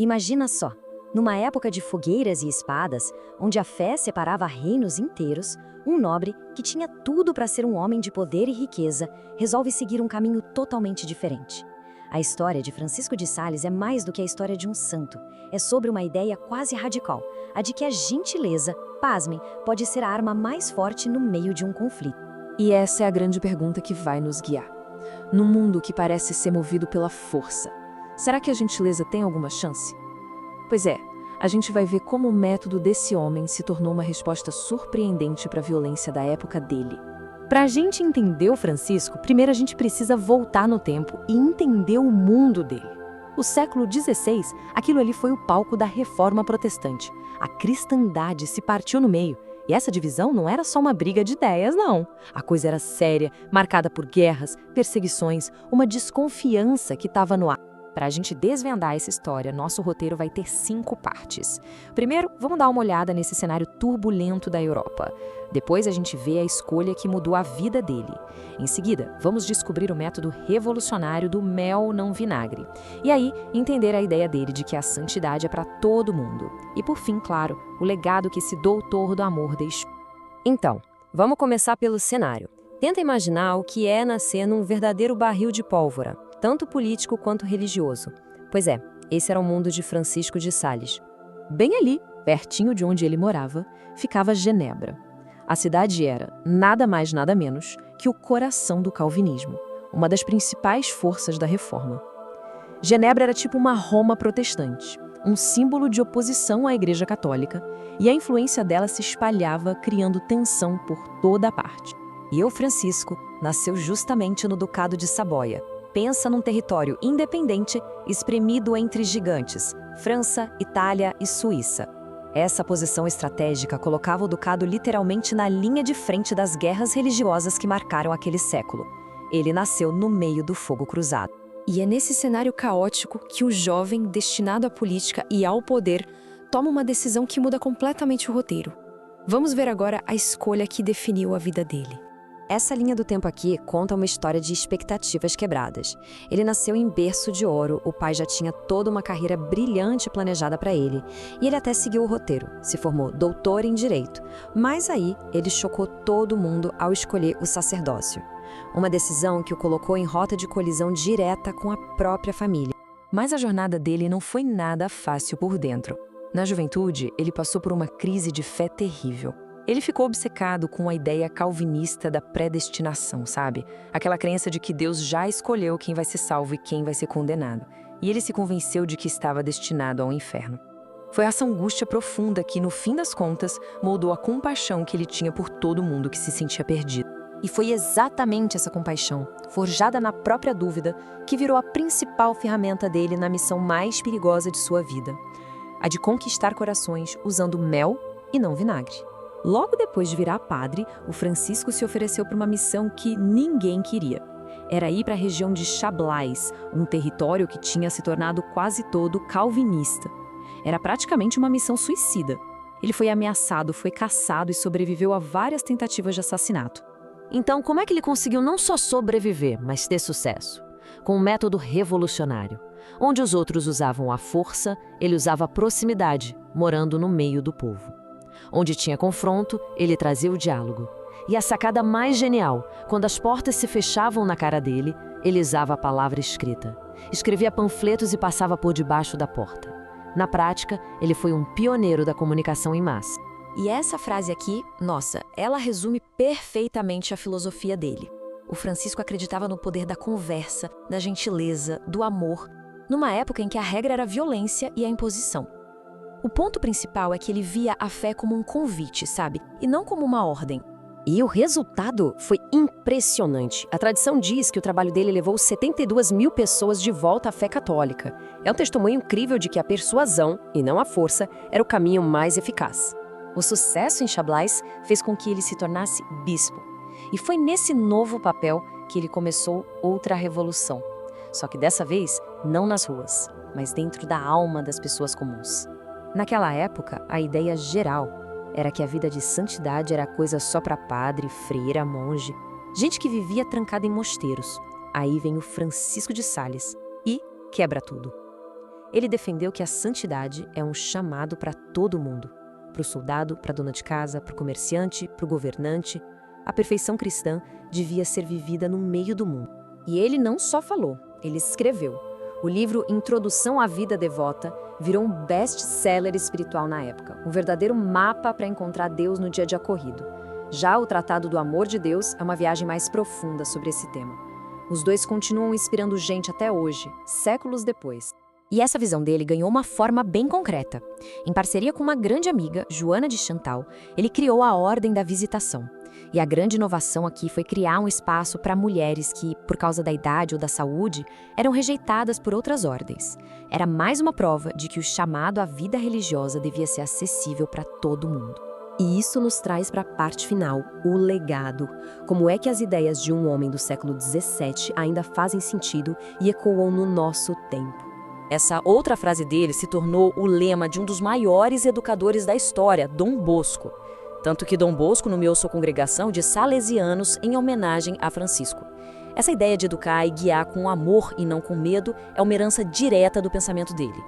Imagina só, numa época de fogueiras e espadas, onde a fé separava reinos inteiros, um nobre, que tinha tudo para ser um homem de poder e riqueza, resolve seguir um caminho totalmente diferente. A história de Francisco de Sales é mais do que a história de um santo. É sobre uma ideia quase radical, a de que a gentileza, pasmem, pode ser a arma mais forte no meio de um conflito. E essa é a grande pergunta que vai nos guiar. Num mundo que parece ser movido pela força, será que a gentileza tem alguma chance? Pois é, a gente vai ver como o método desse homem se tornou uma resposta surpreendente para a violência da época dele. Para a gente entender o Francisco, primeiro a gente precisa voltar no tempo e entender o mundo dele. O século XVI, aquilo ali foi o palco da Reforma Protestante. A cristandade se partiu no meio. E essa divisão não era só uma briga de ideias, não. A coisa era séria, marcada por guerras, perseguições, uma desconfiança que estava no ar. Para a gente desvendar essa história, nosso roteiro vai ter 5 partes. Primeiro, vamos dar uma olhada nesse cenário turbulento da Europa. Depois a gente vê a escolha que mudou a vida dele. Em seguida, vamos descobrir o método revolucionário do mel não vinagre. E aí, entender a ideia dele de que a santidade é para todo mundo. E por fim, claro, o legado que esse doutor do amor deixou. Então, vamos começar pelo cenário. Tenta imaginar o que é nascer num verdadeiro barril de pólvora, tanto político quanto religioso. Pois é, esse era o mundo de Francisco de Sales. Bem ali, pertinho de onde ele morava, ficava Genebra. A cidade era, nada mais nada menos, que o coração do calvinismo, uma das principais forças da Reforma. Genebra era tipo uma Roma protestante, um símbolo de oposição à Igreja Católica, e a influência dela se espalhava, criando tensão por toda a parte. E o Francisco nasceu justamente no Ducado de Saboia. Pensa num território independente, espremido entre gigantes, França, Itália e Suíça. Essa posição estratégica colocava o ducado literalmente na linha de frente das guerras religiosas que marcaram aquele século. Ele nasceu no meio do fogo cruzado. E é nesse cenário caótico que o jovem, destinado à política e ao poder, toma uma decisão que muda completamente o roteiro. Vamos ver agora a escolha que definiu a vida dele. Essa linha do tempo aqui conta uma história de expectativas quebradas. Ele nasceu em berço de ouro, o pai já tinha toda uma carreira brilhante planejada para ele. E ele até seguiu o roteiro, se formou doutor em Direito. Mas aí, ele chocou todo mundo ao escolher o sacerdócio. Uma decisão que o colocou em rota de colisão direta com a própria família. Mas a jornada dele não foi nada fácil por dentro. Na juventude, ele passou por uma crise de fé terrível. Ele ficou obcecado com a ideia calvinista da predestinação, sabe? Aquela crença de que Deus já escolheu quem vai ser salvo e quem vai ser condenado. E ele se convenceu de que estava destinado ao inferno. Foi essa angústia profunda que, no fim das contas, moldou a compaixão que ele tinha por todo mundo que se sentia perdido. E foi exatamente essa compaixão, forjada na própria dúvida, que virou a principal ferramenta dele na missão mais perigosa de sua vida. A de conquistar corações usando mel e não vinagre. Logo depois de virar padre, o Francisco se ofereceu para uma missão que ninguém queria. Era ir para a região de Chablais, um território que tinha se tornado quase todo calvinista. Era praticamente uma missão suicida. Ele foi ameaçado, foi caçado e sobreviveu a várias tentativas de assassinato. Então, como é que ele conseguiu não só sobreviver, mas ter sucesso? Com um método revolucionário. Onde os outros usavam a força, ele usava a proximidade, morando no meio do povo. Onde tinha confronto, ele trazia o diálogo. E a sacada mais genial, quando as portas se fechavam na cara dele, ele usava a palavra escrita. Escrevia panfletos e passava por debaixo da porta. Na prática, ele foi um pioneiro da comunicação em massa. E essa frase aqui, nossa, ela resume perfeitamente a filosofia dele. O Francisco acreditava no poder da conversa, da gentileza, do amor, numa época em que a regra era a violência e a imposição. O ponto principal é que ele via a fé como um convite, sabe? E não como uma ordem. E o resultado foi impressionante. A tradição diz que o trabalho dele levou 72 mil pessoas de volta à fé católica. É um testemunho incrível de que a persuasão, e não a força, era o caminho mais eficaz. O sucesso em Chablais fez com que ele se tornasse bispo. E foi nesse novo papel que ele começou outra revolução. Só que dessa vez, não nas ruas, mas dentro da alma das pessoas comuns. Naquela época, a ideia geral era que a vida de santidade era coisa só para padre, freira, monge, gente que vivia trancada em mosteiros. Aí vem o Francisco de Sales e quebra tudo. Ele defendeu que a santidade é um chamado para todo mundo. Para o soldado, para a dona de casa, para o comerciante, para o governante. A perfeição cristã devia ser vivida no meio do mundo. E ele não só falou, ele escreveu. O livro Introdução à Vida Devota virou um best-seller espiritual na época, um verdadeiro mapa para encontrar Deus no dia a dia corrido. Já o Tratado do Amor de Deus é uma viagem mais profunda sobre esse tema. Os dois continuam inspirando gente até hoje, séculos depois. E essa visão dele ganhou uma forma bem concreta. Em parceria com uma grande amiga, Joana de Chantal, ele criou a Ordem da Visitação. E a grande inovação aqui foi criar um espaço para mulheres que, por causa da idade ou da saúde, eram rejeitadas por outras ordens. Era mais uma prova de que o chamado à vida religiosa devia ser acessível para todo mundo. E isso nos traz para a parte final, o legado. Como é que as ideias de um homem do século XVII ainda fazem sentido e ecoam no nosso tempo? Essa outra frase dele se tornou o lema de um dos maiores educadores da história, Dom Bosco. Tanto que Dom Bosco nomeou sua congregação de salesianos em homenagem a Francisco. Essa ideia de educar e guiar com amor e não com medo é uma herança direta do pensamento dele.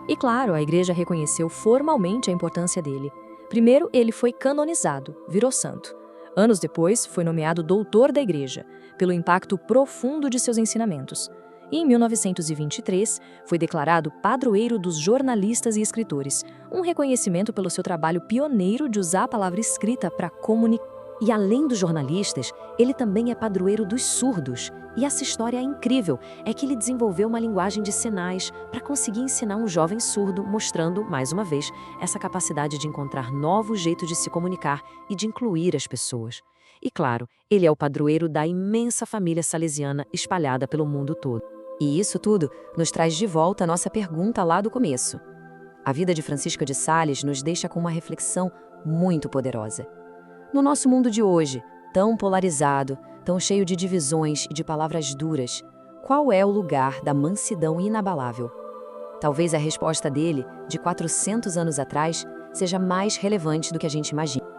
E claro, a igreja reconheceu formalmente a importância dele. Primeiro, ele foi canonizado, virou santo. Anos depois, foi nomeado doutor da igreja, pelo impacto profundo de seus ensinamentos. E em 1923, foi declarado padroeiro dos jornalistas e escritores, um reconhecimento pelo seu trabalho pioneiro de usar a palavra escrita para comunicar. E além dos jornalistas, ele também é padroeiro dos surdos. E essa história é incrível, é que ele desenvolveu uma linguagem de sinais para conseguir ensinar um jovem surdo, mostrando, mais uma vez, essa capacidade de encontrar novos jeitos de se comunicar e de incluir as pessoas. E claro, ele é o padroeiro da imensa família salesiana espalhada pelo mundo todo. E isso tudo nos traz de volta a nossa pergunta lá do começo. A vida de Francisca de Sales nos deixa com uma reflexão muito poderosa. No nosso mundo de hoje, tão polarizado, tão cheio de divisões e de palavras duras, qual é o lugar da mansidão inabalável? Talvez a resposta dele, de 400 anos atrás, seja mais relevante do que a gente imagina.